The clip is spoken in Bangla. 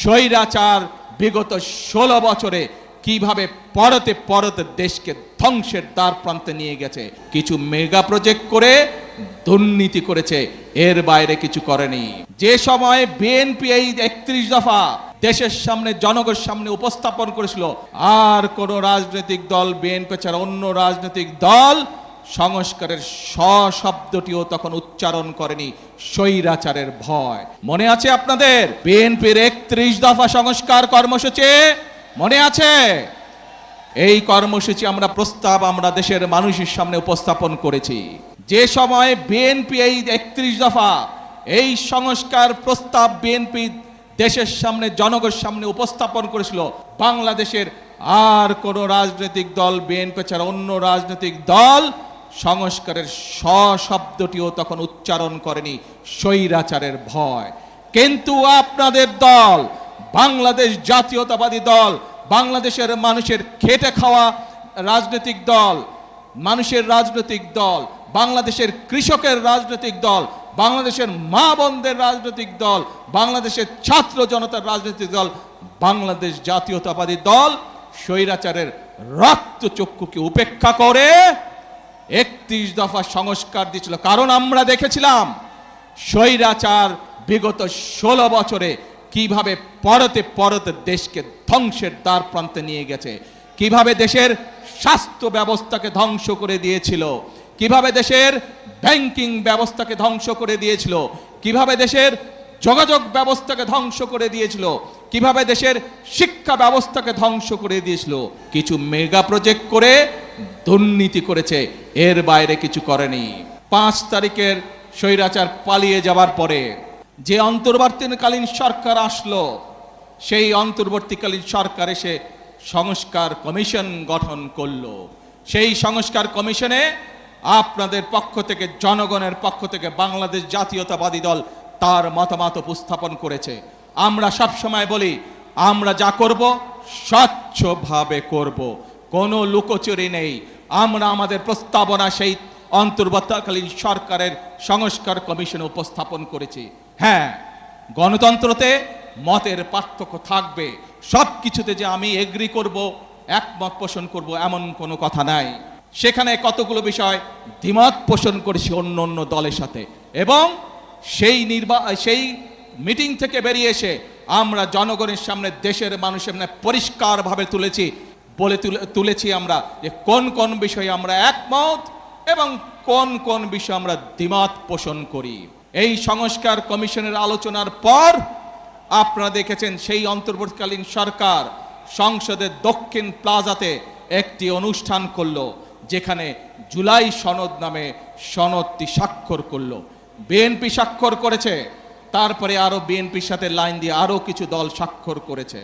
স্বৈরাচার বিগত 16 বছরে কিভাবে পরতে পরতে দেশকে ধ্বংসের দ্বার প্রান্তে নিয়ে গেছে। কিছু মেগা প্রজেক্ট করে দুর্নীতি করেছে, এর বাইরে কিছু করেনি। যে সময় বিএনপি এই 31 দফা দেশের সামনে, জনগণের সামনে উপস্থাপন করেছিল, আর কোন রাজনৈতিক দল, বিএনপি ছাড়া অন্য রাজনৈতিক দল সংস্কারের শব্দটিও তখন উচ্চারণ করেনি, স্বৈরাচারের ভয়। মনে আছে আপনাদের বিএনপির 31 দফা সংস্কার কর্মসূচি? মনে আছে? এই কর্মসূচি আমরা দেশের মানুষের সামনে উপস্থাপন করেছি। যে সময় বিএনপি এই 31 দফা এই সংস্কার প্রস্তাব বিএনপি দেশের সামনে, জনগণের সামনে উপস্থাপন করেছিল, বাংলাদেশের আর কোন রাজনৈতিক দল, বিএনপি ছাড়া অন্য রাজনৈতিক দল সংস্কারের শব্দটিও তখন উচ্চারণ করেনি, স্বৈরাচারের ভয়। কিন্তু আপনাদের দল, বাংলাদেশ জাতীয়তাবাদী দল, বাংলাদেশের মানুষের খেটে খাওয়া রাজনৈতিক দল, মানুষের রাজনৈতিক দল, বাংলাদেশের কৃষকের রাজনৈতিক দল, বাংলাদেশের মা বোনদের রাজনৈতিক দল, বাংলাদেশের ছাত্র জনতার রাজনৈতিক দল, বাংলাদেশ জাতীয়তাবাদী দল স্বৈরাচারের রক্তচক্ষুকে উপেক্ষা করে 31 দফা সংস্কার দিয়েছিল। কারণ আমরা দেখেছিলাম স্বৈরাচার বিগত 16 বছরে কিভাবে পরতে পরতে দেশকে ধ্বংসের দ্বার প্রান্তে নিয়ে গেছে, কিভাবে দেশের স্বাস্থ্য ব্যবস্থাকে ধ্বংস করে দিয়েছিল, কিভাবে দেশের ব্যাংকিং ব্যবস্থাকে ধ্বংস করে দিয়েছিল, কিভাবে দেশের যোগাযোগ ব্যবস্থাকে ধ্বংস করে দিয়েছিল, কিভাবে দেশের শিক্ষা ব্যবস্থাকে ধ্বংস করে দিয়েছিল। কিছু মেগা প্রজেক্ট করে দুর্নীতি করেছে, এর বাইরে কিছু করেনি। 5 তারিখের স্বৈরাচার পালিয়ে যাবার পরে যে অন্তর্বর্তীকালীন সরকার আসলো, সেই অন্তর্বর্তীকালীন সরকার এসে সংস্কার কমিশন গঠন করলো। সেই সংস্কার কমিশনে আপনাদের পক্ষ থেকে, জনগণের পক্ষ থেকে বাংলাদেশ জাতীয়তাবাদী দল তার মতামত উপস্থাপন করেছে। আমরা সব সময় বলি, আমরা যা করব স্বচ্ছভাবে করব, কোনো লুকোচুরি নেই। আমরা আমাদের প্রস্তাবনা সেই অন্তর্বর্তীকালীন সরকারের সংস্কার কমিশনে উপস্থাপন করেছি। হ্যাঁ, গণতন্ত্রতে মতের পার্থক্য থাকবে, সব কিছুতে যে আমি এগ্রি করব, একমত পোষণ করব এমন কোনো কথা নাই। সেখানে কতগুলো বিষয় দ্বিমত পোষণ করেছি অন্য অন্য দলের সাথে, এবং সেই মিটিং থেকে বেরিয়ে এসে আমরা জনগণের সামনে, দেশের মানুষের সামনে পরিষ্কারভাবে তুলেছি আমরা যে কোন কোন বিষয়ে আমরা একমত এবং কোন কোন বিষয়ে আমরা দ্বিমত পোষণ করি। এই সংস্কার কমিশনের আলোচনার পর আপনারা দেখেছেন সেই অন্তর্বর্তীকালীন সরকার সংসদের দক্ষিণ প্লাজাতে একটি অনুষ্ঠান করলো, যেখানে জুলাই সনদ নামে সনদটি স্বাক্ষর করলো। বিএনপি স্বাক্ষর করেছে, তারপরে আরো বিএনপির সাথে লাইন দিয়ে আরো কিছু দল স্বাক্ষর করেছে।